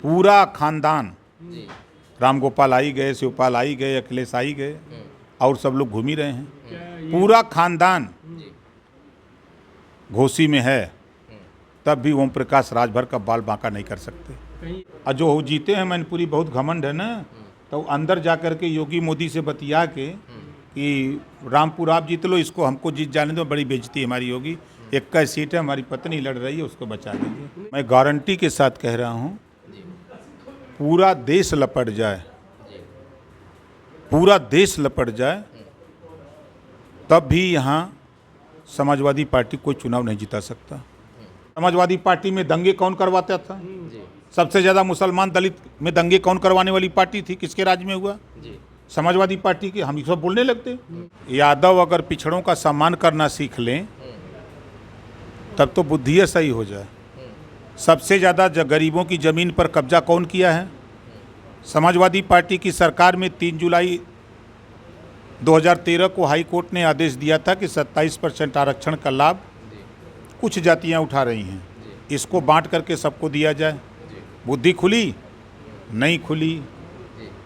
पूरा खानदान, जी। राम गोपाल आई गए, शिवपाल आई गए, अखिलेश आई गए और सब लोग घूम ही रहे हैं। पूरा खानदान जी। घोसी में है, तब भी ओम प्रकाश राजभर का बाल बांका नहीं कर सकते। और जो वो जीते हैं मैनपुरी, बहुत घमंड है ना, तो अंदर जा कर के योगी मोदी से बतिया के कि रामपुर आप जीत लो, इसको हमको जीत जाने दो, बड़ी बेइज्जती हमारी होगी, 21 सीट है, हमारी पत्नी लड़ रही है, उसको बचा दीजिए। मैं गारंटी के साथ कह रहा हूँ, पूरा देश लपट जाए, पूरा देश लपट जाए, तब भी यहाँ समाजवादी पार्टी कोई चुनाव नहीं जिता सकता। समाजवादी पार्टी में दंगे कौन करवाता था? सबसे ज़्यादा मुसलमान दलित में दंगे कौन करवाने वाली पार्टी थी? किसके राज में हुआ? समाजवादी पार्टी के। हम सब बोलने लगते। यादव अगर पिछड़ों का सम्मान करना सीख लें, तब तो बुद्धि सही हो जाए। सबसे ज़्यादा गरीबों की ज़मीन पर कब्जा कौन किया है? समाजवादी पार्टी की सरकार में 3 जुलाई 2013 को हाई कोर्ट ने आदेश दिया था कि 27% आरक्षण का लाभ कुछ जातियां उठा रही हैं, इसको बांट करके सबको दिया जाए। बुद्धि खुली? नहीं खुली।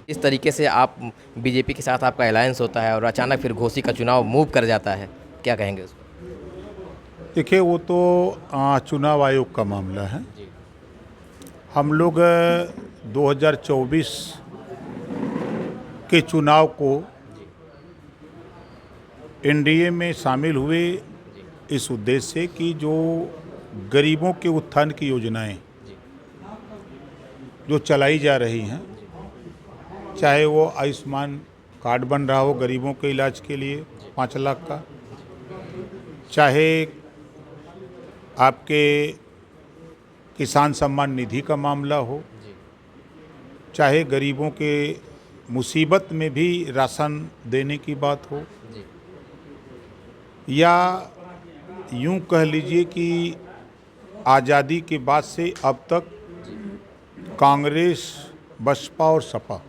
इस तरीके से आप बीजेपी के साथ आपका अलायंस होता है और अचानक फिर घोसी का चुनाव मूव कर जाता है, क्या कहेंगे उस पर? देखिए, वो तो चुनाव आयोग का मामला है। हम लोग 2024 के चुनाव को एनडीए में शामिल हुए इस उद्देश्य से कि जो गरीबों के उत्थान की योजनाएं जो चलाई जा रही हैं, चाहे वो आयुष्मान कार्ड बन रहा हो गरीबों के इलाज के लिए 5 लाख का, चाहे आपके किसान सम्मान निधि का मामला हो, चाहे गरीबों के मुसीबत में भी राशन देने की बात हो, या यूं कह लीजिए कि आज़ादी के बाद से अब तक कांग्रेस, बसपा और सपा,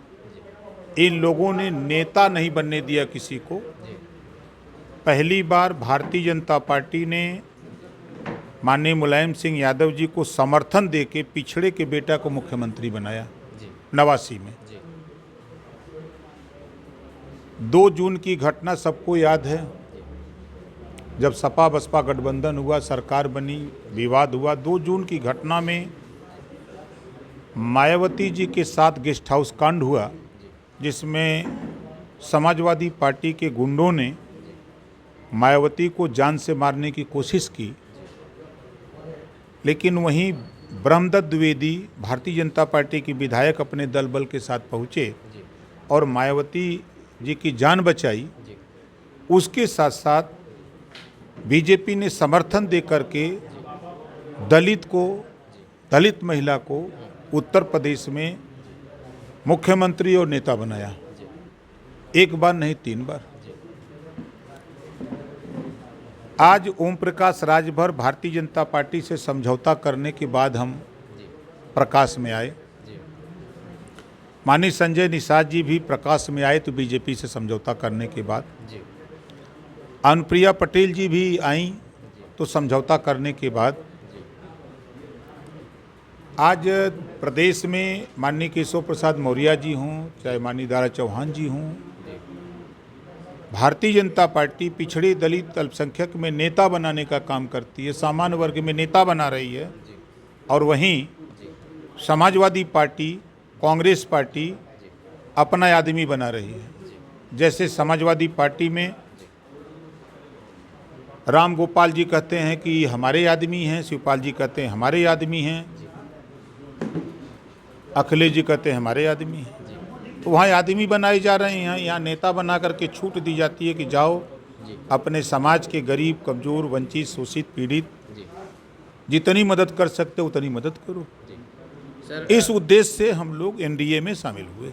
इन लोगों ने नेता नहीं बनने दिया किसी को। पहली बार भारतीय जनता पार्टी ने माननीय मुलायम सिंह यादव जी को समर्थन देके पिछड़े के बेटा को मुख्यमंत्री बनाया 89 में। 2 जून की घटना सबको याद है, जब सपा बसपा गठबंधन हुआ, सरकार बनी, विवाद हुआ। 2 जून की घटना में मायावती जी के साथ गेस्ट हाउस कांड हुआ, जिसमें समाजवादी पार्टी के गुंडों ने मायावती को जान से मारने की कोशिश की, लेकिन वहीं ब्रह्मदत्त द्विवेदी भारतीय जनता पार्टी की विधायक अपने दल बल के साथ पहुँचे और मायावती जी की जान बचाई। उसके साथ साथ बीजेपी ने समर्थन दे करके दलित महिला को उत्तर प्रदेश में मुख्यमंत्री और नेता बनाया। 1 बार नहीं 3 बार। आज ओम प्रकाश राजभर भारतीय जनता पार्टी से समझौता करने के बाद हम प्रकाश में आए। माननीय संजय निषाद जी भी प्रकाश में आए तो बीजेपी से समझौता करने के बाद। अनुप्रिया पटेल जी भी आई तो समझौता करने के बाद। आज प्रदेश में माननीय केशव प्रसाद मौर्य जी हों, चाहे माननीय दारा चौहान जी हों, भारतीय जनता पार्टी पिछड़े दलित अल्पसंख्यक में नेता बनाने का काम करती है, सामान्य वर्ग में नेता बना रही है। और वहीं समाजवादी पार्टी, कांग्रेस पार्टी अपना आदमी बना रही है। जैसे समाजवादी पार्टी में राम गोपाल जी कहते हैं कि हमारे आदमी हैं, शिवपाल जी कहते हैं हमारे आदमी हैं, अखिलेश जी कहते हैं हमारे आदमी हैं। तो वहाँ आदमी बनाए जा रहे हैं, यहाँ नेता बना करके छूट दी जाती है कि जाओ अपने समाज के गरीब, कमज़ोर, वंचित, शोषित, पीड़ित जितनी मदद कर सकते हो उतनी मदद करो। इस उद्देश्य से हम लोग एनडीए में शामिल हुए।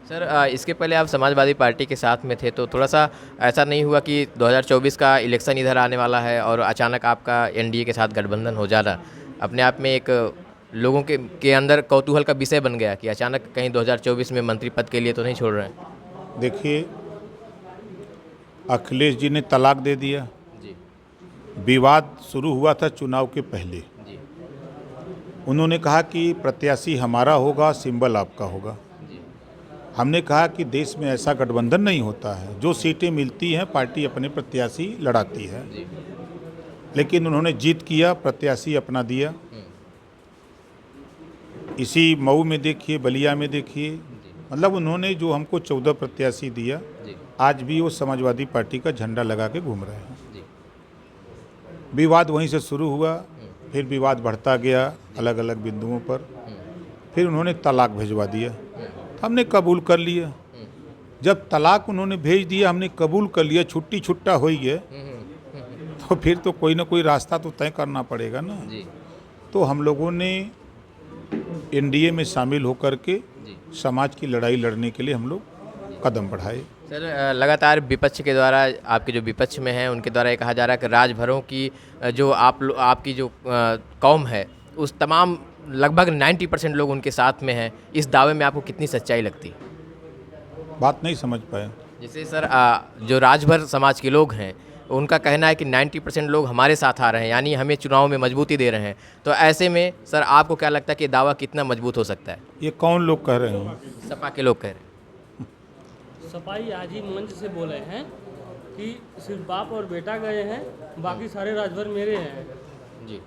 सर, इसके पहले आप समाजवादी पार्टी के साथ में थे, तो थोड़ा सा ऐसा नहीं हुआ कि 2024 का इलेक्शन इधर आने वाला है और अचानक आपका एनडीए के साथ गठबंधन हो जाना अपने आप में एक लोगों के अंदर कौतूहल का विषय बन गया कि अचानक कहीं 2024 में मंत्री पद के लिए तो नहीं छोड़ रहे हैं? देखिए, अखिलेश जी ने तलाक दे दिया। विवाद शुरू हुआ था चुनाव के पहले। उन्होंने कहा कि प्रत्याशी हमारा होगा, सिंबल आपका होगा। हमने कहा कि देश में ऐसा गठबंधन नहीं होता है, जो सीटें मिलती हैं पार्टी अपने प्रत्याशी लड़ाती है। लेकिन उन्होंने जीत किया, प्रत्याशी अपना दिया। इसी मऊ में देखिए, बलिया में देखिए, मतलब उन्होंने जो हमको 14 प्रत्याशी दिया, आज भी वो समाजवादी पार्टी का झंडा लगा के घूम रहे हैं। विवाद वहीं से शुरू हुआ, फिर विवाद बढ़ता गया अलग अलग बिंदुओं पर। फिर उन्होंने तलाक भिजवा दिया, हमने कबूल कर लिया। जब तलाक उन्होंने भेज दिया, हमने कबूल कर लिया, छुट्टी छुट्टा हो गया, तो फिर तो कोई ना कोई रास्ता तो तय करना पड़ेगा ना। तो हम लोगों ने एनडीए में शामिल होकर के समाज की लड़ाई लड़ने के लिए हम लोग कदम बढ़ाए। सर, लगातार विपक्ष के द्वारा, आपके जो विपक्ष में हैं उनके द्वारा ये कहा जा रहा है कि राजभरों की जो आपकी जो कौम है, उस तमाम लगभग 90% लोग उनके साथ में हैं। इस दावे में आपको कितनी सच्चाई लगती है? बात नहीं समझ पाए। जैसे सर, जो राजभर समाज के लोग हैं उनका कहना है कि 90% लोग हमारे साथ आ रहे हैं, यानी हमें चुनाव में मजबूती दे रहे हैं। तो ऐसे में सर आपको क्या लगता है कि दावा कितना मजबूत हो सकता है? ये कौन लोग कह रहे हैं? सपा के लोग कह रहे हैं। सपाई आज ही मंच से बोले हैं कि सिर्फ बाप और बेटा गए हैं, बाकी सारे राजभर मेरे हैं। जी,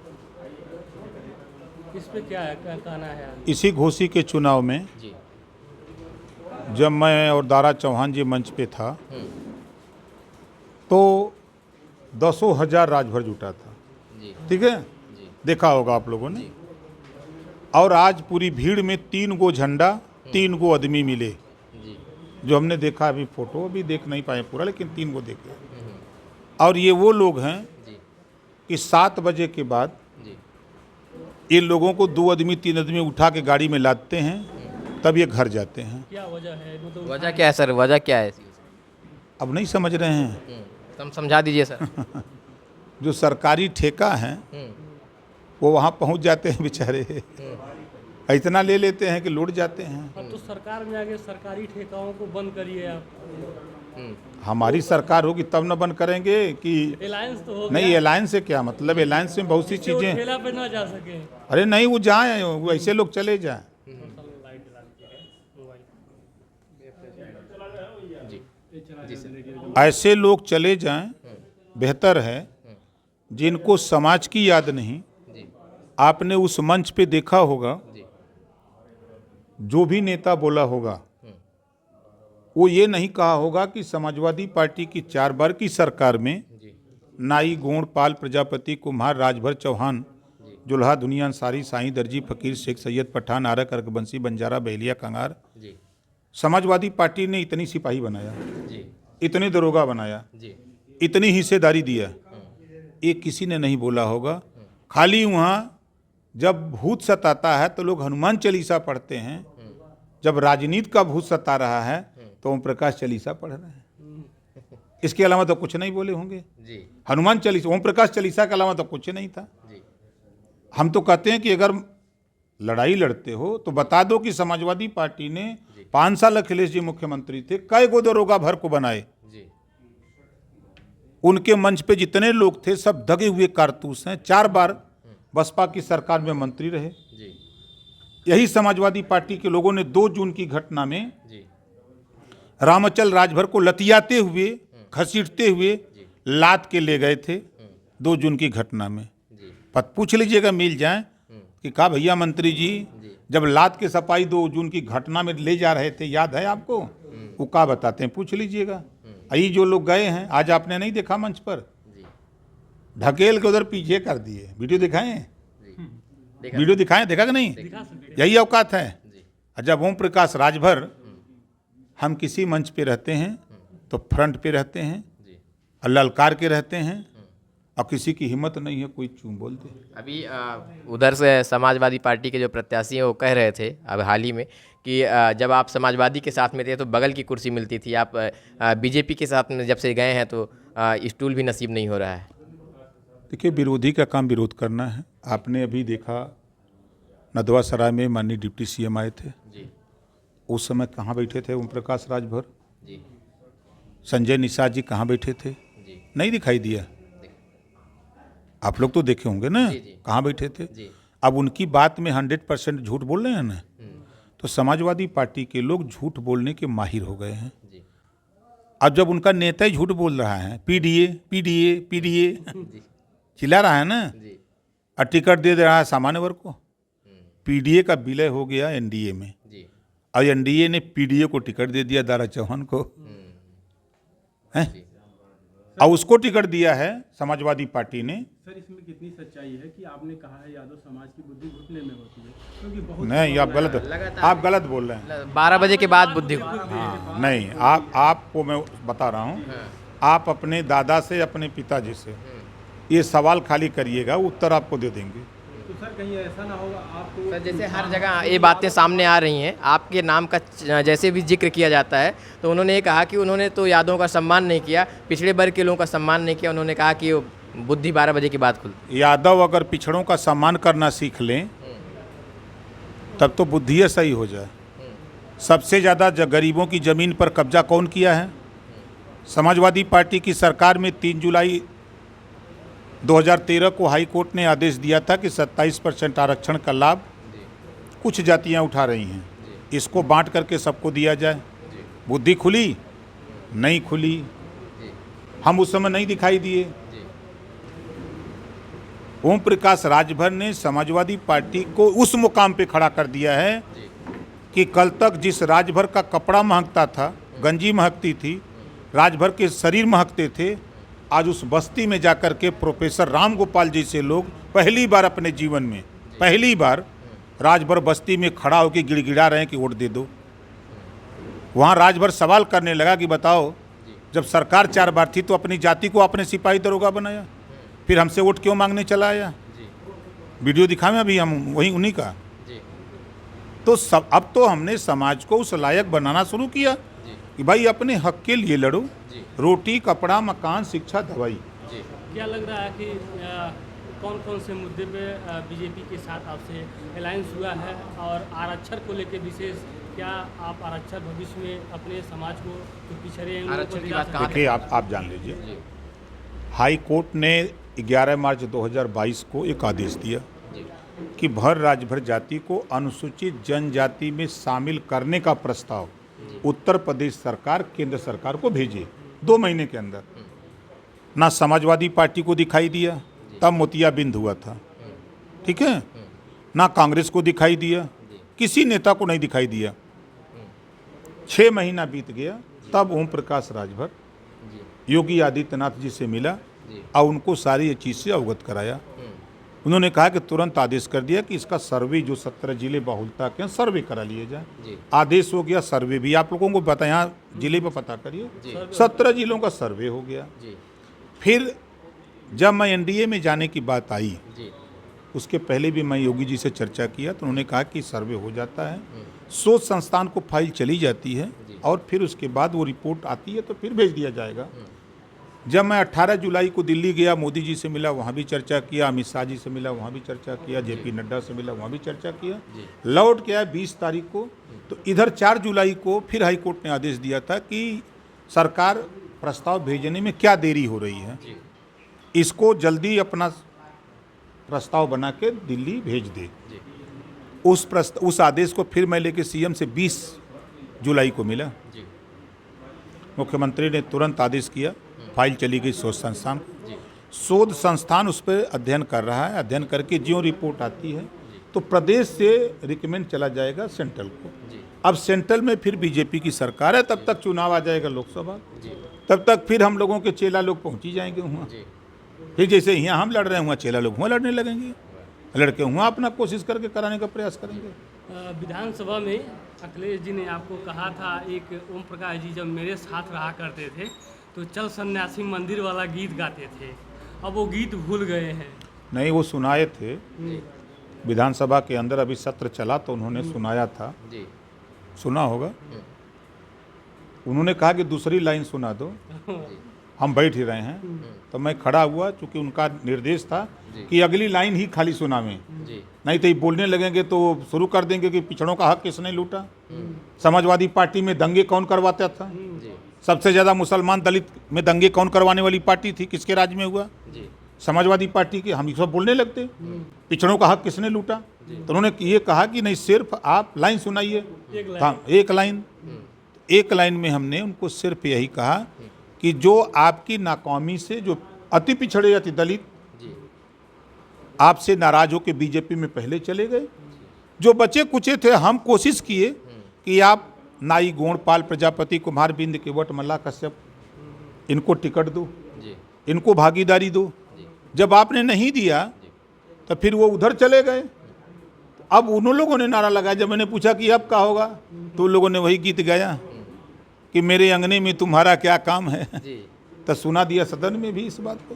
इस पे क्या है, क्या कहना है? इसी घोसी के चुनाव में जी, जब मैं और दारा चौहान जी मंच पे था, तो 10,000 राजभर जुटा था। जी, ठीक है, जी, देखा होगा आप लोगों ने। और आज पूरी भीड़ में 3 गो झंडा, 3 गो आदमी मिले, जी, जो हमने देखा। अभी फोटो भी देख नहीं पाए पूरा, लेकिन 3 गो देखे। और ये वो लोग हैं जी, कि 7 बजे के बाद जी, इन लोगों को 2 आदमी 3 आदमी उठा के गाड़ी में लादते हैं, तब ये घर जाते हैं। क्या वजह है? मतलब वजह क्या है सर? वजह क्या है? अब नहीं समझ रहे हैं। तो हम समझा दीजिए सर। जो सरकारी ठेका हैं वो वहाँ पहुँच जाते हैं बेचारे, इतना ले लेते हैं कि लौट जाते हैं। अब तो सरकार में आगे सरकारी ठेकाओं को बंद करिए आप। हमारी सरकार होगी तब न बंद करेंगे कि अलायंस तो हो नहीं? अलायंस से क्या मतलब? अलायंस में बहुत सी गया, वो चीज़ें। ठेला पे ना जा सके। अरे नहीं, वो जाए, वो ऐसे लोग चले जाएं। जी सर। ऐसे लोग चले जाएं, बेहतर है। जिनको समाज की याद नहीं, जी, आपने उस मंच पे देखा होगा, जी, जो भी नेता बोला होगा वो ये नहीं कहा होगा कि समाजवादी पार्टी की 4 बार की सरकार में जी, नाई, गोंड, पाल, प्रजापति, कुम्हार, राजभर, चौहान, जुल्हा, दुनिया अंसारी, साईं, दर्जी, फकीर, शेख, सैयद, पठान, आरक, अर्कबंसी, बंजारा, बहेलिया, कंगार, जी, समाजवादी पार्टी ने इतनी सिपाही बनाया, जी, इतने दरोगा बनाया, जी, इतनी हिस्सेदारी दिया। ये किसी ने नहीं बोला होगा। खाली वहाँ जब भूत सताता है तो लोग हनुमान चालीसा पढ़ते हैं, जब राजनीति का भूत सता रहा है तो ओम प्रकाश चालीसा पढ़ रहे हैं। इसके अलावा तो कुछ नहीं बोले होंगे। जी, हनुमान चालीसा, ओम प्रकाश चालीसा के अलावा तो कुछ नहीं था। जी, हम तो कहते हैं कि अगर लड़ाई लड़ते हो तो बता दो कि समाजवादी पार्टी ने 5 साल अखिलेश जी मुख्यमंत्री थे, कई गो दरोगा भर को बनाए। जी, उनके मंच पे जितने लोग थे सब दगे हुए कारतूस हैं। 4 बार बसपा की सरकार में मंत्री रहे। जी, यही समाजवादी पार्टी के लोगों ने 2 जून की घटना में जी, रामचल राजभर को लतियाते हुए, घसीटते हुए लाद के ले गए थे 2 जून की घटना में। जी, पत पूछ लीजिएगा, मिल जाए कि कहा भैया मंत्री जी, जब लाद के सपाई 2 जून की घटना में ले जा रहे थे, याद है आपको? वो क्या बताते हैं, पूछ लीजिएगा। यही जो लोग गए हैं, आज आपने नहीं देखा मंच पर, जी, ढकेल के उधर पीछे कर दिए। वीडियो दिखाएं, देखा। वीडियो दिखाएं, देखा कि नहीं? दिखा सकते। यही औकात है। जी, और जब ओम प्रकाश राजभर, हम किसी मंच पे रहते हैं तो फ्रंट पे रहते हैं, जी। और ललकार के रहते हैं, और किसी की हिम्मत नहीं है कोई चूं बोल दे। अभी उधर से समाजवादी पार्टी के जो प्रत्याशी हैं वो कह रहे थे अब हाल ही में कि जब आप समाजवादी के साथ में थे तो बगल की कुर्सी मिलती थी, आप बीजेपी के साथ में जब से गए हैं तो स्टूल भी नसीब नहीं हो रहा है। देखिए, विरोधी का काम विरोध करना है। आपने अभी देखा नदवा सराय में माननीय डिप्टी सीएम आए थे, जी, उस समय कहाँ बैठे थे ओम प्रकाश राजभर? जी, संजय निषाद जी कहाँ बैठे थे? जी, नहीं दिखाई दिया। आप लोग तो देखे होंगे ना, जी, जी। कहाँ बैठे थे? जी, अब उनकी बात में 100% झूठ बोल रहे हैं ना, तो समाजवादी पार्टी के लोग झूठ बोलने के माहिर हो गए हैं। जी अब जब उनका नेता ही झूठ बोल रहा है, पीडीए पीडीए पीडीए जी चिल्ला रहा है ना, जी और टिकट दे रहा है सामान्य वर्ग को। पीडीए का विलय हो गया एनडीए में, जी और एनडीए ने पीडीए को टिकट दे दिया, दारा चौहान को, हैं? और उसको टिकट दिया है समाजवादी पार्टी ने। सर इसमें कितनी सच्चाई है कि आपने कहा है यादव समाज की बुद्धि घुटने में होती है, क्योंकि बहुत नहीं, आप गलत बोल रहे हैं। 12 बजे के बाद बुद्धि हाँ, नहीं, आपको मैं बता रहा हूँ, आप अपने दादा से, अपने पिताजी से ये सवाल खाली करिएगा, उत्तर आपको दे देंगे। तो सर कहीं ऐसा ना होगा आपको सर जैसे हर जगह ये बातें सामने आ रही हैं, आपके नाम का जैसे भी जिक्र किया जाता है तो उन्होंने ये कहा कि उन्होंने तो यादवों का सम्मान नहीं किया, पिछड़े वर्ग के लोगों का सम्मान नहीं किया। उन्होंने कहा कि वो बुद्धि 12 बजे के बाद खुलती। यादव अगर पिछड़ों का सम्मान करना सीख लें तब तो बुद्धि सही हो जाए। सबसे ज़्यादा गरीबों की ज़मीन पर कब्जा कौन किया है? समाजवादी पार्टी की सरकार में 3 जुलाई 2013 को हाई कोर्ट ने आदेश दिया था कि 27% आरक्षण का लाभ कुछ जातियां उठा रही हैं, इसको बांट करके सबको दिया जाए। बुद्धि खुली? नहीं खुली। हम उस समय नहीं दिखाई दिए। ओम प्रकाश राजभर ने समाजवादी पार्टी को उस मुकाम पे खड़ा कर दिया है कि कल तक जिस राजभर का कपड़ा महकता था, गंजी महकती थी, राजभर के शरीर महकते थे, आज उस बस्ती में जाकर के प्रोफेसर राम गोपाल जैसे लोग पहली बार अपने जीवन में, पहली बार राजभर बस्ती में खड़ा होकर गिड़गिड़ा रहे हैं कि वोट दे दो। वहाँ राजभर सवाल करने लगा कि बताओ, जब सरकार 4 बार थी तो अपनी जाति को आपने सिपाही दरोगा बनाया, फिर हमसे वोट क्यों मांगने चला आया? वीडियो दिखाएं अभी हम वहीं उन्हीं का। तो सब अब तो हमने समाज को उस लायक बनाना शुरू किया कि भाई अपने हक के लिए लड़ो, रोटी कपड़ा मकान शिक्षा दवाई। क्या लग रहा है कि कौन कौन से मुद्दे पे बीजेपी के साथ आपसे अलायंस हुआ है, और आरक्षण को लेकर विशेष क्या आप आरक्षण भविष्य में अपने समाज को जो पिछड़े हैं आरक्षण की बात कहाँ देखिए, आप जान लीजिए, हाई कोर्ट ने 11 मार्च 2022 को एक आदेश दिया कि भर राजभर जाति को अनुसूचित जनजाति में शामिल करने का प्रस्ताव उत्तर प्रदेश सरकार केंद्र सरकार को भेजे 2 महीने के अंदर। ना समाजवादी पार्टी को दिखाई दिया, तब मोतियाबिंद हुआ था, ठीक है, ना कांग्रेस को दिखाई दिया, किसी नेता को नहीं दिखाई दिया। 6 महीना बीत गया, तब ओम प्रकाश राजभर योगी आदित्यनाथ जी से मिला और उनको सारी ये चीज़ से अवगत कराया। उन्होंने कहा कि तुरंत आदेश कर दिया कि इसका सर्वे, जो 17 जिले बाहुलता के सर्वे करा लिए जाए। आदेश हो गया, सर्वे भी आप लोगों को बताया, यहाँ जिले पर पता करिए, 17 जिलों का सर्वे हो गया। फिर जब मैं एनडीए में जाने की बात आई, उसके पहले भी मैं योगी जी से चर्चा किया, तो उन्होंने कहा कि सर्वे हो जाता है, शोध संस्थान को फाइल चली जाती है और फिर उसके बाद वो रिपोर्ट आती है तो फिर भेज दिया जाएगा। जब मैं 18 जुलाई को दिल्ली गया, मोदी जी से मिला, वहाँ भी चर्चा किया, अमित शाह जी से मिला, वहाँ भी चर्चा किया, जेपी नड्डा से मिला, वहाँ भी चर्चा किया। लौट के आया 20 तारीख को, तो इधर 4 जुलाई को फिर हाई कोर्ट ने आदेश दिया था कि सरकार प्रस्ताव भेजने में क्या देरी हो रही है, इसको जल्दी अपना प्रस्ताव बना के दिल्ली भेज दे। उस आदेश को फिर मैं लेके सीएम से 20 जुलाई को मिला। मुख्यमंत्री ने तुरंत आदेश किया, फाइल चली गई शोध संस्थान को। शोध संस्थान उस पर अध्ययन कर रहा है, अध्ययन करके जो रिपोर्ट आती है तो प्रदेश से रिकमेंड चला जाएगा सेंट्रल को। अब सेंट्रल में फिर बीजेपी की सरकार है, तब तक चुनाव आ जाएगा लोकसभा, तब तक फिर हम लोगों के चेला लोग पहुँच ही जाएंगे वहाँ। फिर जैसे यहाँ हम लड़ रहे हैं, वहाँ चेला लोग वहाँ लड़ने लगेंगे, लड़के वहाँ अपना कोशिश करके कराने का प्रयास करेंगे। विधानसभा में अखिलेश जी ने आपको कहा था, एक ओम प्रकाश जी जब मेरे साथ रहा करते थे तो चल सन्यासी मंदिर वाला गीत गाते थे, अब वो गीत भूल गए हैं। नहीं, वो सुनाए थे विधानसभा के अंदर, अभी सत्र चला तो उन्होंने सुनाया था, सुना होगा। उन्होंने कहा कि दूसरी लाइन सुना दो, हम बैठ ही रहे हैं, तो मैं खड़ा हुआ, चूँकि उनका निर्देश था कि अगली लाइन ही खाली सुनावें, नहीं तो ये बोलने लगेंगे तो शुरू कर देंगे कि पिछड़ों का हक किसने लूटा, समाजवादी पार्टी में दंगे कौन करवाता था, सबसे ज़्यादा मुसलमान दलित में दंगे कौन करवाने वाली पार्टी थी, किसके राज में हुआ, समाजवादी पार्टी के, हम सब बोलने लगते पिछड़ों का हक किसने लूटा, तो उन्होंने ये कहा कि नहीं सिर्फ आप लाइन सुनाइए, एक लाइन में हमने उनको सिर्फ यही कहा कि जो आपकी नाकामी से जो अति पिछड़े अति दलित आपसे नाराज होकर बीजेपी में पहले चले गए, जो बचे कुचे थे हम कोशिश किए कि आप नाई गोणपाल प्रजापति कुमार बिंद केवट मल्ला कश्यप इनको टिकट दो, इनको भागीदारी दो। जब आपने नहीं दिया तो फिर वो उधर चले गए। अब उन लोगों ने नारा लगाया, जब मैंने पूछा कि अब क्या होगा तो उन लोगों ने वही गीत गाया कि मेरे अंगने में तुम्हारा क्या काम है। तो सुना दिया सदन में भी इस बात को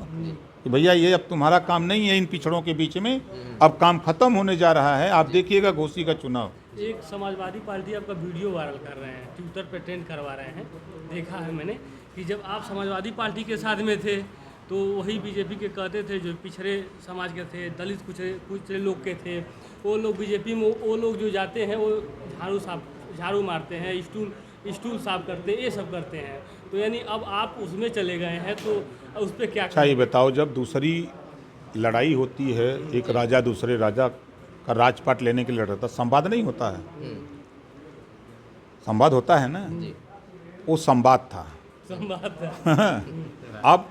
कि भैया ये अब तुम्हारा काम नहीं है इन पिछड़ों के बीच में, अब काम खत्म होने जा रहा है। आप देखिएगा घोसी का चुनाव। एक समाजवादी पार्टी आपका वीडियो वायरल कर रहे हैं, ट्विटर पे ट्रेंड करवा रहे हैं, देखा है मैंने कि जब आप समाजवादी पार्टी के साथ में थे तो वही बीजेपी के कहते थे जो पिछड़े समाज के थे, दलित कुछ लोग के थे, वो लोग बीजेपी में वो लोग जो जाते हैं वो झाड़ू मारते हैं, स्टूल साफ करते हैं, ये सब करते हैं। तो यानी अब आप उसमें चले गए हैं तो उस पर क्या? अच्छा ये बताओ, जब दूसरी लड़ाई होती है, एक राजा दूसरे राजा का राजपाट लेने के लिए लड़ता, संवाद नहीं होता है? संवाद होता है ना, वो संवाद था। अब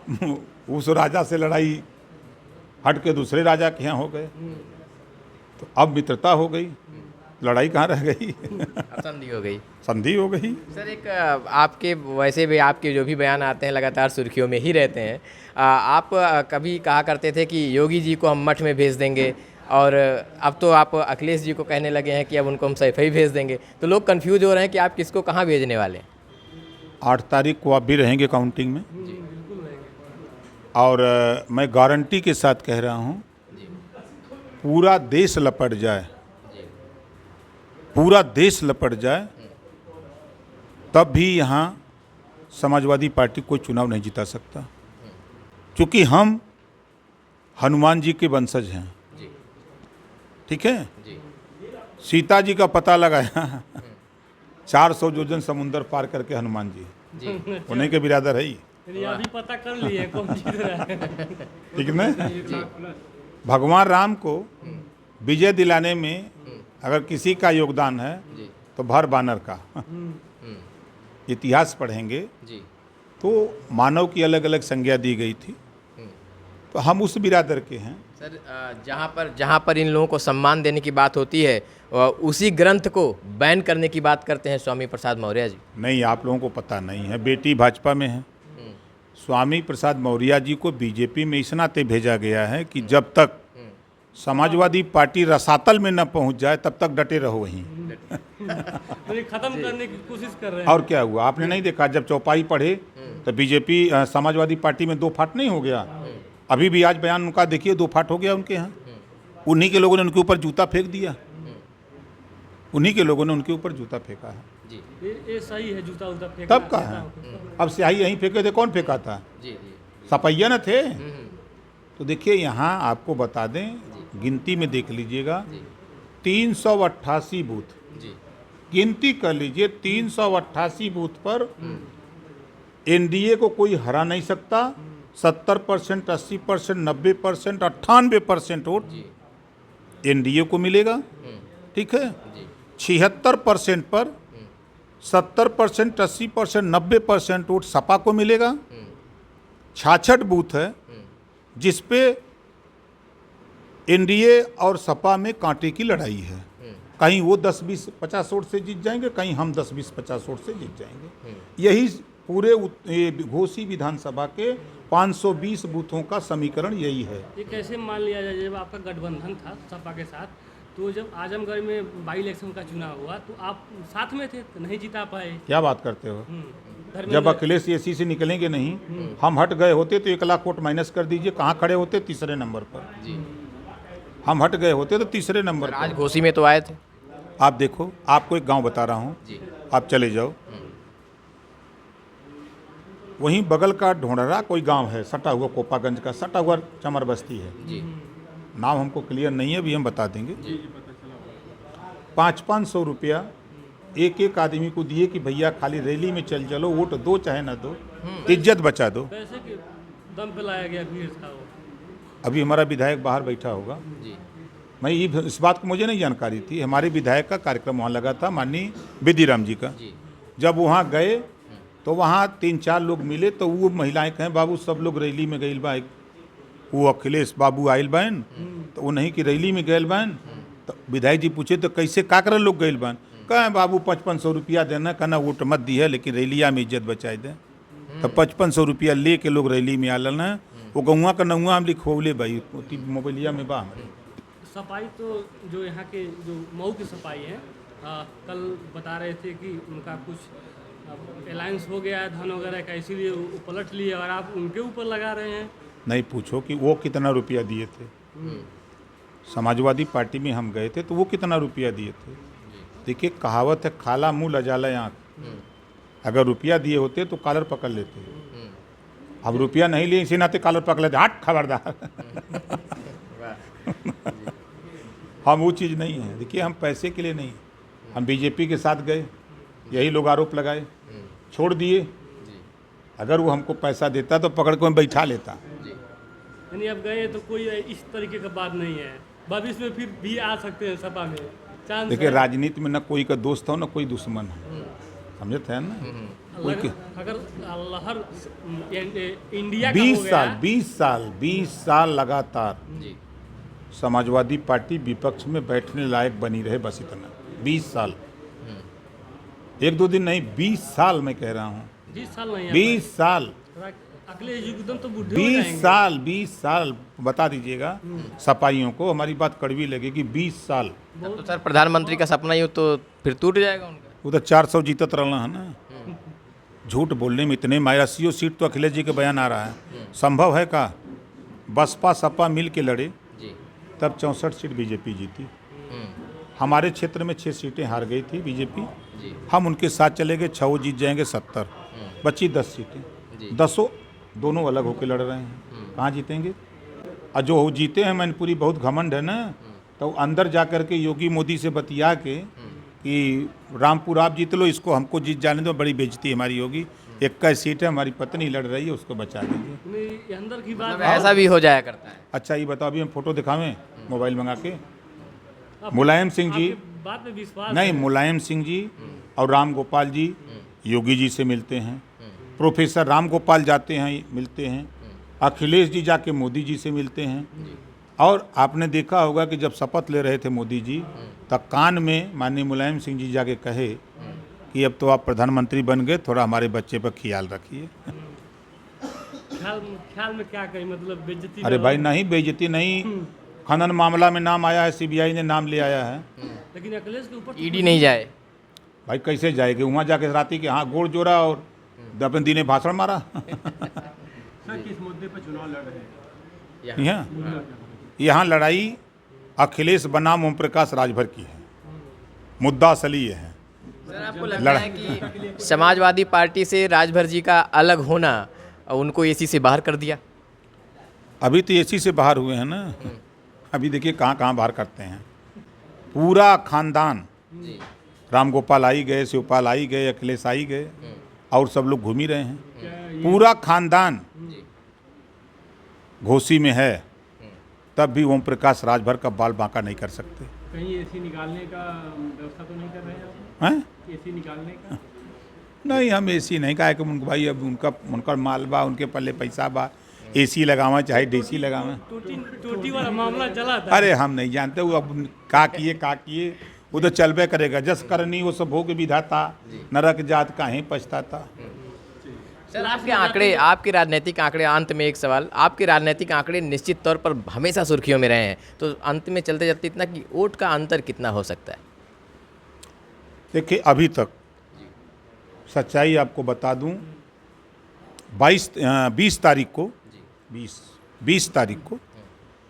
उस राजा से लड़ाई हट के दूसरे राजा के यहाँ हो गए, तो अब मित्रता हो गई, लड़ाई कहाँ रह गई? संधि हो गई। संधि हो गई। सर एक आपके वैसे भी आपके जो भी बयान आते हैं लगातार सुर्खियों में ही रहते हैं। आप कभी कहा करते थे कि योगी जी को हम मठ में भेज देंगे, और अब तो आप अखिलेश जी को कहने लगे हैं कि अब उनको हम सैफई भेज देंगे। तो लोग कंफ्यूज हो रहे हैं कि आप किसको कहाँ भेजने वाले हैं? 8 तारीख को आप भी रहेंगे काउंटिंग में, और मैं गारंटी के साथ कह रहा हूँ पूरा देश लपट जाए, पूरा देश लपट जाए, तब भी यहाँ समाजवादी पार्टी कोई चुनाव नहीं जिता सकता, क्योंकि हम हनुमान जी के वंशज हैं। ठीक है, सीता जी का पता लगाया 400 योजन समुंदर पार करके हनुमान जी उन्हीं के बिरादर है ही। अभी पता कर लिए कौन जीत रहा है। ठीक है, भगवान राम को विजय दिलाने में अगर किसी का योगदान है तो भर बानर का। इतिहास पढ़ेंगे तो मानव की अलग अलग संज्ञा दी गई थी, तो हम उस बिरादर के हैं। सर जहाँ पर इन लोगों को सम्मान देने की बात होती है उसी ग्रंथ को बैन करने की बात करते हैं स्वामी प्रसाद मौर्य जी। नहीं, आप लोगों को पता नहीं है, बेटी भाजपा में है। स्वामी प्रसाद मौर्य जी को बीजेपी में इस नाते भेजा गया है कि जब तक समाजवादी पार्टी रसातल में न पहुंच जाए तब तक डटे रहो वहीं। खत्म करने की कोशिश कर रहे हैं। और क्या हुआ, आपने नहीं देखा जब चौपाई पढ़े तो बीजेपी समाजवादी पार्टी में 2 फाट नहीं हो गया? अभी भी आज बयान उनका देखिए 2 फाट हो गया उनके यहाँ। उन्हीं के लोगों ने उनके ऊपर जूता फेंक दिया, उन्हीं के लोगों ने उनके ऊपर जूता फेंका है। ये सही है, जूता उल्टा फेंका तब कहा है, अब स्याही यहीं फेंके थे, कौन फेंका था? सपैया न थे। तो देखिए यहाँ आपको बता दें, गिनती में देख लीजिएगा 388 बूथ, गिनती कर लीजिए 388 बूथ पर एनडीए को कोई हरा नहीं सकता। 70%, 80%, 90%, 98% वोट एनडीए को मिलेगा। ठीक है, 76% पर 70%, 80%, 90% वोट सपा को मिलेगा। 66 बूथ है जिस पे एनडीए और सपा में कांटे की लड़ाई है। कहीं वो 10, 20, 50 वोट से जीत जाएंगे, कहीं हम 10, 20, 50 वोट से जीत जाएंगे। यही पूरे घोसी विधानसभा के 520 बूथों का समीकरण यही है। ये कैसे मान लिया जाए, जब आपका गठबंधन था सपा के साथ, तो जब आजमगढ़ में बाई इलेक्शन का चुनाव हुआ तो आप साथ में थे तो नहीं जिता पाए? क्या बात करते हो? जब अखिलेश एसी से निकलेंगे नहीं, हम हट गए होते तो 1 लाख वोट माइनस कर दीजिए, कहाँ खड़े होते? तीसरे नंबर पर। हम हट गए होते तो तीसरे नंबर पर। आज घोसी में तो आए थे। आप देखो, आपको एक गांव बता रहा हूँ, आप चले जाओ, वहीं बगल का ढोंढरा कोई गांव है, सटा हुआ कोपागंज का, सटा हुआ चमर बस्ती है। नाम हमको क्लियर नहीं है, अभी हम बता देंगे। 500-500 रुपया एक आदमी को दिए कि भैया खाली रैली में चलो, वोट दो चाहे ना दो, इज्जत बचा दो। पैसे के दम पे लाया गया भीड़ था वो। अभी हमारा विधायक बाहर बैठा होगा, जी मैं ये इस बात की मुझे नहीं जानकारी थी। हमारे विधायक का कार्यक्रम वहाँ लगा था, माननीय बेदीराम जी का। जी जब वहाँ गए तो वहाँ 3-4 लोग मिले, तो वो महिलाएं कहें बाबू सब लोग रैली में गइल बा, वो अखिलेश बाबू आयल बहन, तो वो नहीं कि रैली में गइल बहन। तो विधायक जी पूछे तो कैसे का कर लोग गइल बहन, कहें बाबू 5500 रुपया देना, कहना वोट मत दी है लेकिन रैलिया में इज्जत बचाए दे। तो 5500 रुपया ले के लोग रैली में आल ना, वो गौवा का नौवा हम लिखोले भाई मोबाइलिया में बा हमारे। सफाई तो जो यहाँ के जो मऊ की सफाई है, कल बता रहे थे कि उनका कुछ अलायंस हो गया है धन वगैरह का, इसीलिए वो पलट लिए और आप उनके ऊपर लगा रहे हैं। नहीं पूछो कि वो कितना रुपया दिए थे। समाजवादी पार्टी में हम गए थे तो वो कितना रुपया दिए थे। देखिए कहावत है, खाला मुँह लजाला आँख। अगर रुपया दिए होते तो कॉलर पकड़ लेते, अब रुपया नहीं लिए इसी नाते कॉलर पकड़ लेते, हट खबरदार। हम वो चीज़ नहीं है। देखिए हम पैसे के लिए नहीं, हम बीजेपी के साथ गए, यही लोग आरोप लगाए, छोड़ दिए। अगर वो हमको पैसा देता तो पकड़ के बैठा लेता। यानी अब गए तो कोई इस तरीके का बात नहीं है, भविष्य में फिर भी आ सकते हैं सपा में, चांस देखिए है। राजनीति में न कोई का दोस्त हो न कोई दुश्मन हो, समझते हैं ना। कोई के अगर लहर इंडिया का हो 20 साल गया, 20 साल लगातार जी समाजवादी पार्टी विपक्ष में बैठने लायक बनी रहे, बस इतना। 20 साल, 1-2 दिन नहीं, 20 साल मैं कह रहा हूँ, 20 साल नहीं 20 साल, अगले युग एकदम तो बुढ़े हो 20 जाएंगे। साल, 20 साल बता दीजिएगा सपाइयों को, हमारी बात कड़वी लगेगी। 20 साल, तब तो सर प्रधानमंत्री का सपना ही हो तो फिर टूट जाएगा उनका। वो तो 400 जीतत रहना है ना। झूठ बोलने में इतने मायर, 80 सीट तो अखिलेश जी का बयान आ रहा है। संभव है का बसपा सपा मिल के लड़े जी तब 64 सीट बीजेपी जीती। हमारे क्षेत्र में 6 सीटें हार गई थी बीजेपी, जी हम उनके साथ चले गए, 6 जीत जाएंगे, 70 बची 10 सीटें, जी 10 दोनों अलग होकर लड़ रहे हैं, कहाँ जीतेंगे। और जो जीते हैं मैनपुरी बहुत घमंड है ना, तो अंदर जा कर के योगी मोदी से बतिया के कि रामपुर आप जीत लो, इसको हमको जीत जाने दो, बड़ी बेइज्जती हमारी होगी। 21 सीट है, हमारी पत्नी लड़ रही है, उसको बचा दीजिए। नहीं, ये अंदर की बात मतलब ऐसा भी हो जाया करता है। अच्छा ये बताओ, अभी हम फोटो दिखावें मोबाइल मंगा के। मुलायम सिंह जी, आपके बात में विश्वास नहीं है। मुलायम सिंह जी और राम गोपाल जी योगी जी से मिलते हैं, प्रोफेसर राम गोपाल जाते हैं मिलते हैं, अखिलेश जी जाके मोदी जी से मिलते हैं। और आपने देखा होगा कि जब शपथ ले रहे थे मोदी जी, तब कान में माननीय मुलायम सिंह जी जाके कहे कि अब तो आप प्रधानमंत्री बन गए, थोड़ा हमारे बच्चे पर ख्याल रखिए। ख्याल में क्या कही, मतलब बेइज्जती अरे ना भाई हो। नहीं बेइज्जती नहीं, खनन मामला में नाम आया है, सीबीआई ने नाम ले आया है। लेकिन अखिलेश के ऊपर ईडी नहीं जाए। भाई कैसे जाएगी वहाँ जाके राती के हाँ गोड़ जोड़ा और अपने दिन में भाषण मारा। सर किस मुद्दे पर चुनाव लड़ रहे हैं? यहाँ लड़ाई अखिलेश बनाम ओम प्रकाश राजभर की है, मुद्दा असली ये है। सर आपको लगता है कि समाजवादी पार्टी से राजभर जी का अलग होना उनको एसी से बाहर कर दिया? अभी तो एसी से बाहर हुए हैं ना, अभी देखिए कहाँ कहाँ बाहर करते हैं। पूरा खानदान, जी राम गोपाल आई गए, शिवपाल आई गए, अखिलेश आई गए, और सब लोग घूम ही रहे हैं। पूरा खानदान घोसी में है, तब भी ओम प्रकाश राजभर का बाल बांका नहीं कर सकते कहीं एसी निकालने का व्यवस्था तो नहीं कर रहे हैं आप? हैं। एसी निकालने का? नहीं हम एसी नहीं कहा कि उनको भाई अब उनका माल बा, उनके पल्ले पैसा बा, एसी लगावा चाहे डीसी लगावा। टोटी वाला मामला चला था। अरे हम नहीं जानते वो अब का किए वो तो चलबे करेगा। जस करनी वो सब भोग विधाता, नरक जात काहे पछताता। सर आपके आंकड़े, आपके राजनीतिक आंकड़े, अंत में एक सवाल, आपके राजनीतिक आंकड़े निश्चित तौर पर हमेशा सुर्खियों में रहे हैं, तो अंत में चलते चलते इतना कि वोट का अंतर कितना हो सकता है? देखिए अभी तक सच्चाई आपको बता दूं, 20 तारीख को 20 तारीख को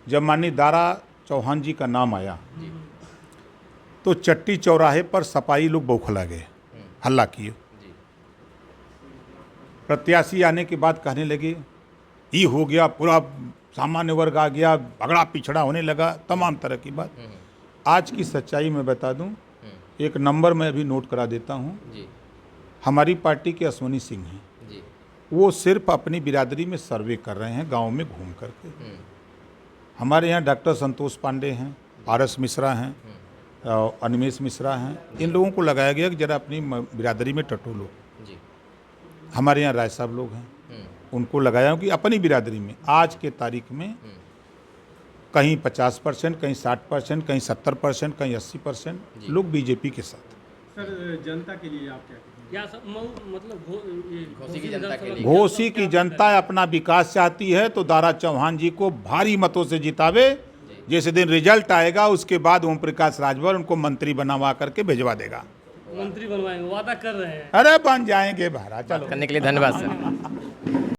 जब माननीय दारा चौहान जी का नाम आया तो चट्टी चौराहे पर सपाई लोग बौखला गए, हल्ला किए। प्रत्याशी आने के बाद कहने लगे ये हो गया, पूरा सामान्य वर्ग आ गया, भगड़ा पिछड़ा होने लगा, तमाम तरह की बात। आज की सच्चाई मैं बता दूं, एक नंबर मैं अभी नोट करा देता हूं। जी हमारी पार्टी के अश्वनी सिंह हैं, जी वो सिर्फ अपनी बिरादरी में सर्वे कर रहे हैं, गांव में घूम करके। हमारे यहाँ डॉक्टर संतोष पांडे हैं, RS मिश्रा हैं, अनिमेश मिश्रा हैं। इन लोगों को लगाया गया कि जरा अपनी बिरादरी में टटोलो। जी। हमारे यहाँ राय साहब लोग हैं, उनको लगाया कि अपनी बिरादरी में आज के तारीख में कहीं 50%, कहीं 60%, कहीं 70%, कहीं 80% लोग बीजेपी के साथ। सर जनता के लिए आप क्या कहेंगे? क्या मतलब ये घोसी की जनता के लिए। घोसी की जनता अपना विकास चाहती है तो दारा चौहान जी को भारी मतों से जितावे। जैसे दिन रिजल्ट आएगा उसके बाद ओम प्रकाश राजभर उनको मंत्री बनवा करके भिजवा देगा। मंत्री बनवाएंगे, वादा कर रहे हैं। अरे बन जाएंगे भारा, चलो। करने के लिए धन्यवाद सर।